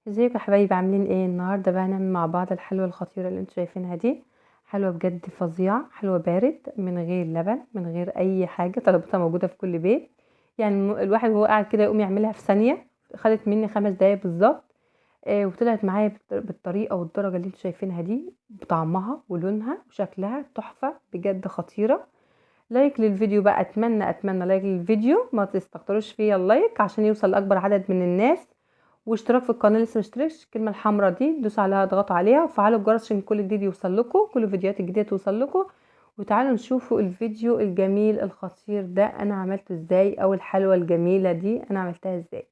ازيكم يا حبايبي، عاملين ايه؟ النهارده بقى هنعمل مع بعض الحلوه الخطيره اللي انتوا شايفينها دي. حلوه بجد فظيعه، حلوه بارد من غير لبن من غير اي حاجه، طلبتها موجوده في كل بيت. يعني الواحد وهو قاعد كده يقوم يعملها في ثانيه. خدت مني 5 دقايق بالظبط. وطلعت معايا بالطريقه والدرجه اللي انتوا شايفينها دي، بطعمها ولونها وشكلها تحفه بجد خطيره. لايك للفيديو بقى، اتمنى لايك للفيديو، ما تستكتروش فيا اللايك عشان يوصل لاكبر عدد من الناس. واشتراك في القناه لسه مشتركش، الكلمه الحمراء دي دوسوا عليها، اضغطوا عليها وفعلوا الجرس عشان كل جديد يوصل لكم، كل الفيديوهات الجديده توصل لكم. وتعالوا نشوفوا الفيديو الجميل الخطير ده انا عملته ازاي، او الحلوه الجميله دي انا عملتها ازاي.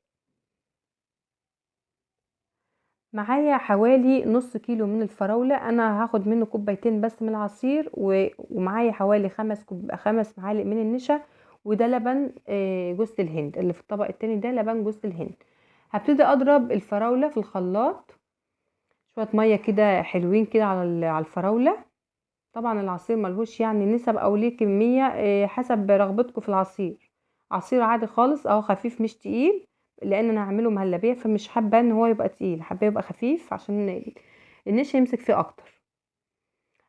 معايا حوالي نص كيلو من الفراولة، انا هاخد منه كوبايتين بس من العصير ومعايا حوالي 5 معالق من النشا. وده لبن جوز الهند اللي في الطبق التاني، ده لبن جوز الهند. هبتدي اضرب الفراولة في الخلاط، شوية مية كده حلوين كده على الفراولة. طبعا العصير ملهوش يعني نسب او ليه كمية، حسب رغبتكم في العصير. عصير عادي خالص او خفيف مش تقيل، لان انا هعمله مهلبية فمش حابة ان هو يبقى تقيل، حابة يبقى خفيف عشان النشا يمسك فيه اكتر.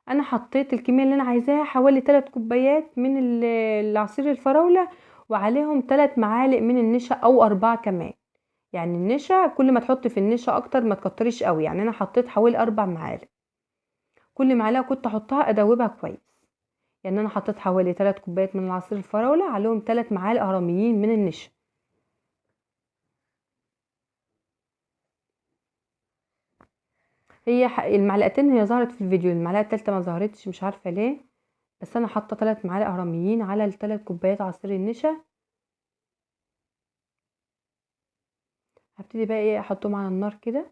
انا حطيت الكمية اللي انا عايزاها، حوالي 3 كوبايات من العصير الفراولة، وعليهم 3 معالق من النشا او 4 كمان. يعني النشا كل ما تحطي في النشا اكتر ما تكتريش قوي، يعني انا حطيت حوالي 4 معالق. كل معلقة كنت احطها ادوبها كويس. يعني انا حطيت حوالي 3 كوبايات من العصير الفراولة، عليهم 3 معالق هرميين من النشا. هي المعلقتين هي ظهرت في الفيديو، المعلقة التالتة ما ظهرتش مش عارفة ليه. بس انا حاطة 3 معالق هرميين على ال3 كوبايات عصير النشا. هبتدي بقى ايه احطهم على النار كده.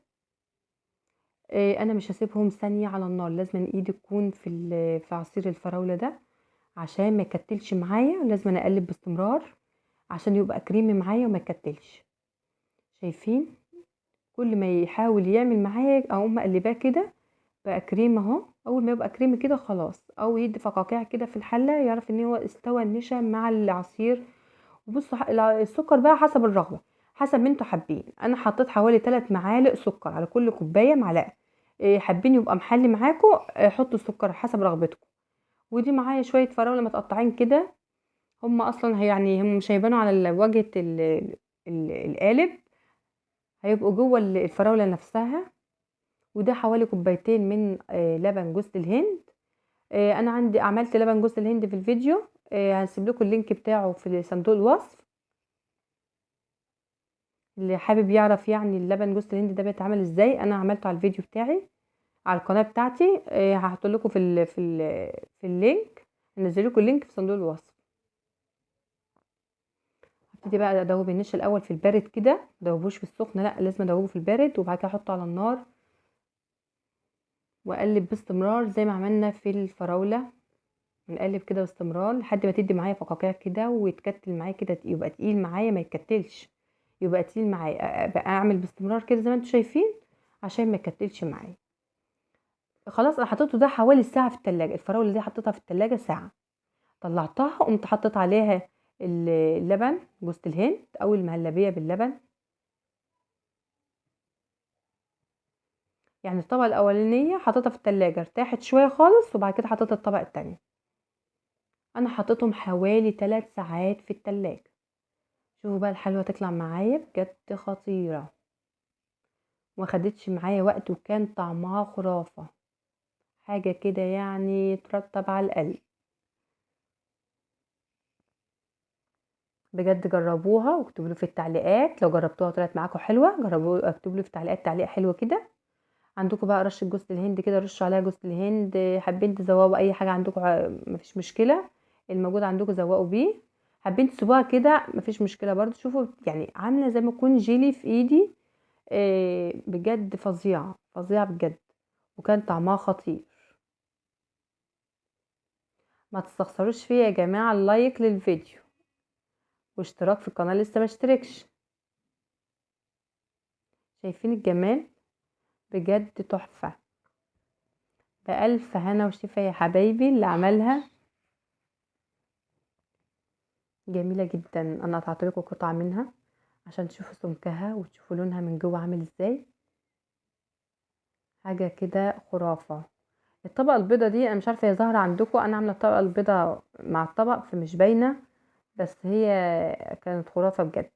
إيه، انا مش هسيبهم ثانية على النار، لازم ايدي تكون في عصير الفراولة ده عشان ما يكتلش معايا، لازم أنا اقلب باستمرار عشان يبقى كريمي معايا وما يكتلش. شايفين؟ كل ما يحاول يعمل معايا اقوم مقلباه كده، بقى كريم اهو. اول ما يبقى كريمي كده خلاص، او يدي فقاقيع كده في الحله، يعرف ان هو استوى النشا مع العصير. وبصوا السكر بقى حسب الرغبه، حسب ما انتوا حابين. انا حطيت حوالي 3 معالق سكر على كل كوبايه معلقه. حابين يبقى محلي معاكم، حطوا السكر حسب رغبتكم. ودي معايا شويه فراوله متقطعين كده. هم اصلا يعني هم مش هيبانوا على واجهه القالب، هيبقوا جوه الفراولة نفسها. وده حوالي كوبايتين من لبن جوز الهند. انا عندي عملت لبن جوز الهند في الفيديو، هسيب لكم اللينك بتاعه في صندوق الوصف. اللي حابب يعرف يعني اللبن جوز الهند ده بيتعمل ازاي، انا عملته على الفيديو بتاعي على القناة بتاعتي. هحط لكم في اللينك، هنزل لكم اللينك في صندوق الوصف. هبتدي بقى ادوب النشا الاول في البارد كده، مدوبوش في السخن، لا لازم ادوبه في البارد وبعد كده احطه على النار واقلب باستمرار زي ما عملنا في الفراولة. نقلب كده باستمرار لحد ما تدي معايا فقاقيع كده ويتكتل معايا كده، يبقى تقيل معايا ما يتكتلش، يبقى تقيل معايا. بقى اعمل باستمرار كده زي ما انتم شايفين عشان ما يتكتلش معايا. خلاص انا حطيته ده حوالي ساعه في التلاجة، الفراوله دي حطيتها في التلاجة ساعه. طلعتها قمت حطيت عليها اللبن جوز الهند او المهلبيه باللبن. يعني الطبقه الاولانيه حطيتها في التلاجة ارتاحت شويه خالص، وبعد كده حطيت الطبقه التانية. انا حطيتهم حوالي 3 ساعات في التلاجة. شوفوا بقى الحلوة تطلع معايا بجد خطيرة، وما خدتش معايا وقت، وكان طعمها خرافة، حاجة كده يعني ترطب على القلب. بجد جربوها واكتبوا لي في التعليقات لو جربتوها وطلعت معاكم حلوة. جربوا اكتبوا لي في التعليقات تعليق حلو كده. عندكم بقى رشة جوز الهند كده، رشوا عليها جوز الهند. حابين تزوقوا اي حاجة عندكم مفيش مشكلة، الموجود عندكم زوقوا بيه. حابين تسيبوها كده مفيش مشكلة برضو. شوفوا يعني عاملة زي ما تكون جيلي في ايدي. بجد فظيعة فظيعة بجد، وكان طعمها خطير. ما تستخسروش فيا يا جماعة اللايك للفيديو واشتراك في القناة لسه ما اشتركش. شايفين الجمال؟ بجد تحفة. بألف هنا وشفا يا حبايبي اللي عملها. جميلة جدا، انا قطعت لكم قطعة منها عشان تشوفوا سمكها وتشوفوا لونها من جوه عامل ازاي. حاجة كده خرافة. الطبقة البيضة دي انا مش عارفة هي ظاهرة عندكم، انا عاملة الطبقة البيضة مع الطبق فمش باينة، بس هي كانت خرافة بجد.